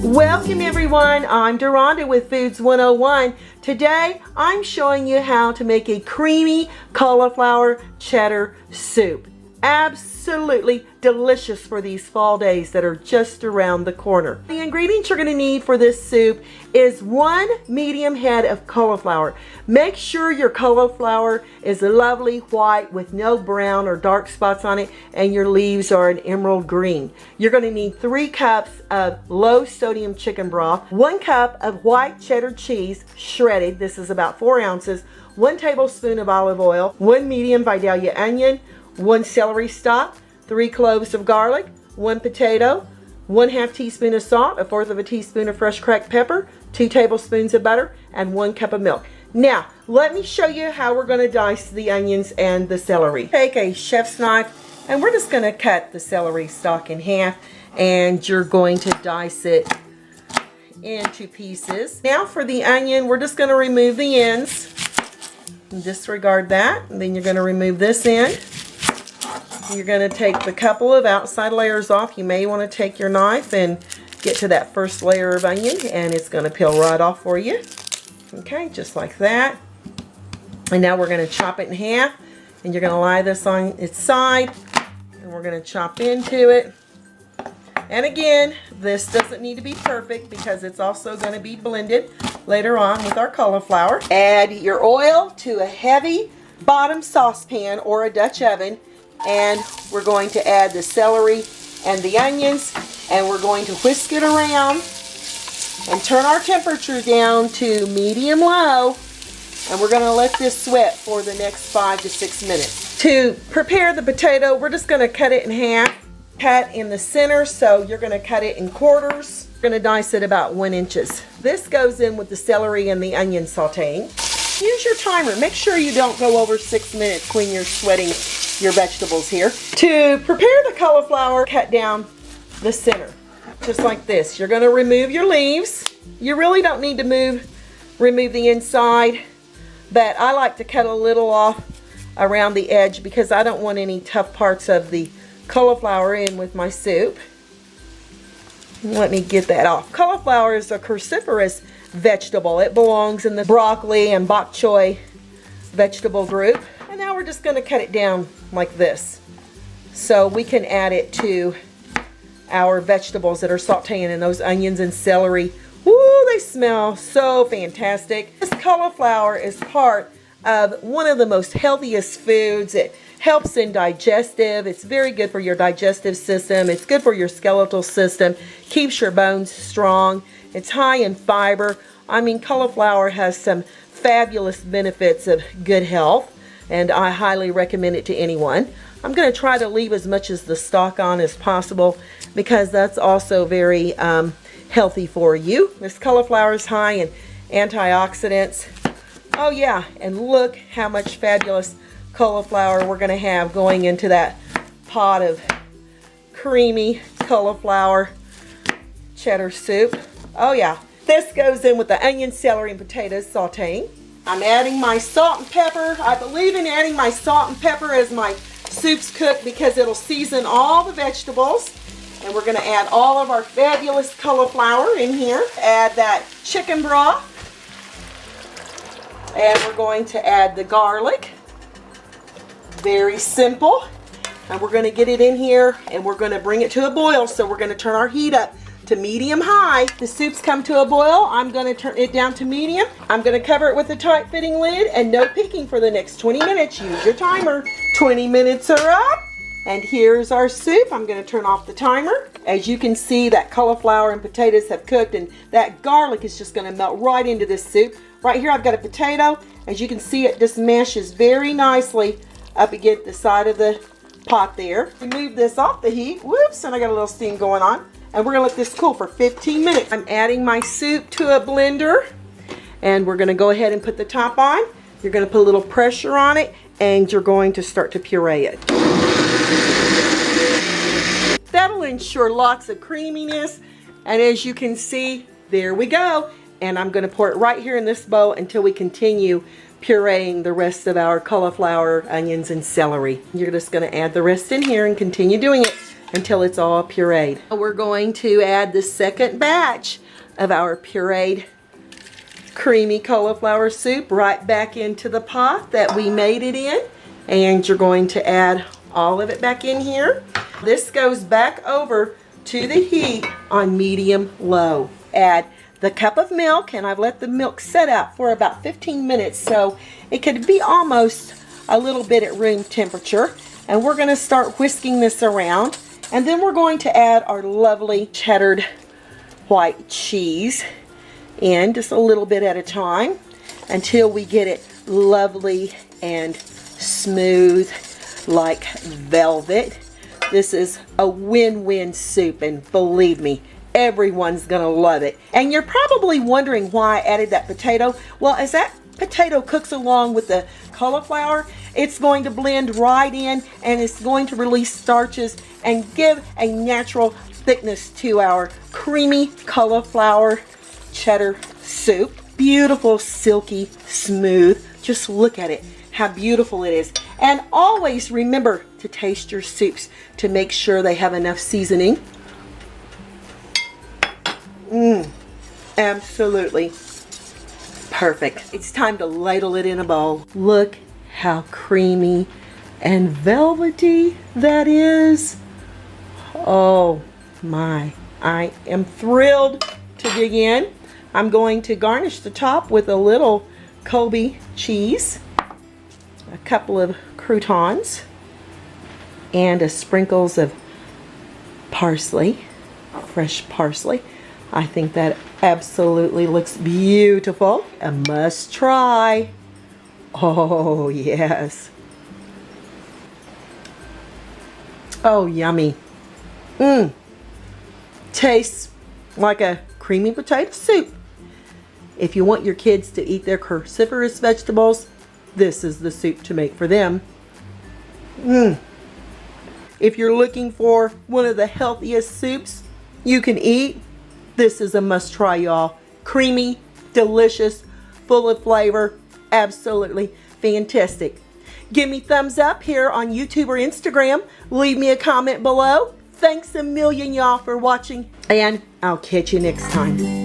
Welcome everyone, I'm Deronda with Foods 101. Today I'm showing you how to make a creamy cauliflower cheddar soup. Absolutely delicious for these fall days that are just around the corner. The ingredients you're going to need for this soup is 1 medium head of cauliflower. Make sure your cauliflower is lovely white with no brown or dark spots on it, and your leaves are an emerald green. You're going to need 3 cups of low sodium chicken broth, 1 cup of white cheddar cheese shredded, this is about 4 ounces, 1 tablespoon of olive oil, 1 medium Vidalia onion, 1 celery stalk, 3 cloves of garlic, 1 potato, 1/2 teaspoon of salt, 1/4 teaspoon of fresh cracked pepper, 2 tablespoons of butter, and 1 cup of milk. Now, let me show you how we're going to dice the onions and the celery. Take a chef's knife, and we're just going to cut the celery stalk in half, and you're going to dice it into pieces. Now for the onion, we're just going to remove the ends. Disregard that, and then you're going to remove this end. You're going to take the couple of outside layers off. You may want to take your knife and get to that first layer of onion, and it's going to peel right off for you. Okay, just like that. And now we're going to chop it in half, and you're going to lie this on its side, and we're going to chop into it. And again, this doesn't need to be perfect because it's also going to be blended later on with our cauliflower. Add your oil to a heavy bottom saucepan or a Dutch oven, and we're going to add the celery and the onions, and we're going to whisk it around and turn our temperature down to medium low, and we're going to let this sweat for the next 5 to 6 minutes. To prepare the potato, we're just going to cut it in half. Cut in the center, so you're going to cut it in quarters. You're going to dice it about 1 inches. This goes in with the celery and the onion sauteing. Use your timer. Make sure you don't go over 6 minutes when you're sweating your vegetables here. To prepare the cauliflower, cut down the center, just like this. You're going to remove your leaves. You really don't need to remove the inside, but I like to cut a little off around the edge because I don't want any tough parts of the cauliflower in with my soup. Let me get that off. Cauliflower is a cruciferous vegetable. It belongs in the broccoli and bok choy vegetable group. And now we're just going to cut it down like this, so we can add it to our vegetables that are sauteing, and those onions and celery. Woo, they smell so fantastic. This cauliflower is part of one of the most healthiest foods. It helps in digestive. It's very good for your digestive system. It's good for your skeletal system. Keeps your bones strong. It's high in fiber. I mean, cauliflower has some fabulous benefits of good health, and I highly recommend it to anyone. I'm going to try to leave as much as the stalk on as possible because that's also very healthy for you. This cauliflower is high in antioxidants. Oh yeah, and look how much fabulous cauliflower we're going to have going into that pot of creamy cauliflower cheddar soup. Oh yeah, this goes in with the onion, celery, and potatoes sauteing. I'm adding my salt and pepper. I believe in adding my salt and pepper as my soups cook because it'll season all the vegetables. And we're going to add all of our fabulous cauliflower in here. Add that chicken broth. And we're going to add the garlic. Very simple. And we're going to get it in here, and we're going to bring it to a boil. So we're going to turn our heat up to medium high. The soup's come to a boil. I'm going to turn it down to medium. I'm going to cover it with a tight fitting lid and no peeking for the next 20 minutes. Use your timer. 20 minutes are up, and here's our soup. I'm going to turn off the timer. As you can see, that cauliflower and potatoes have cooked, and that garlic is just going to melt right into this soup. Right here I've got a potato. As you can see, it just mashes very nicely up against the side of the pot there. Remove this off the heat. Whoops, and I got a little steam going on. And we're going to let this cool for 15 minutes. I'm adding my soup to a blender, and we're going to go ahead and put the top on. You're going to put a little pressure on it, and you're going to start to puree it. That'll ensure lots of creaminess, and as you can see, there we go. And I'm going to pour it right here in this bowl until we continue pureeing the rest of our cauliflower, onions, and celery. You're just going to add the rest in here and continue doing it. until it's all pureed. We're going to add the second batch of our pureed creamy cauliflower soup right back into the pot that we made it in. And you're going to add all of it back in here. This goes back over to the heat on medium-low. Add the cup of milk, and I've let the milk set out for about 15 minutes, so it could be almost a little bit at room temperature. And we're going to start whisking this around, and then we're going to add our lovely cheddar white cheese in just a little bit at a time until we get it lovely and smooth like velvet. This is a win-win soup, and believe me, everyone's gonna love it. And you're probably wondering why I added that potato. Well, as that potato cooks along with the cauliflower, it's going to blend right in, and it's going to release starches and give a natural thickness to our creamy cauliflower cheddar soup. Beautiful, silky, smooth. Just look at it, how beautiful it is. And always remember to taste your soups to make sure they have enough seasoning. Absolutely perfect. It's time to ladle it in a bowl. Look how creamy and velvety that is. Oh my, I am thrilled to dig in. I'm going to garnish the top with a little Colby cheese, a couple of croutons, and a sprinkles of parsley, fresh parsley. I think that absolutely looks beautiful. A must try. Oh yes. Oh, yummy. Tastes like a creamy potato soup. If you want your kids to eat their cruciferous vegetables, this is the soup to make for them. If you're looking for one of the healthiest soups you can eat, this is a must try, y'all. Creamy, delicious, full of flavor, absolutely fantastic. Give me thumbs up here on YouTube or Instagram. Leave me a comment below. Thanks a million, y'all, for watching, and I'll catch you next time.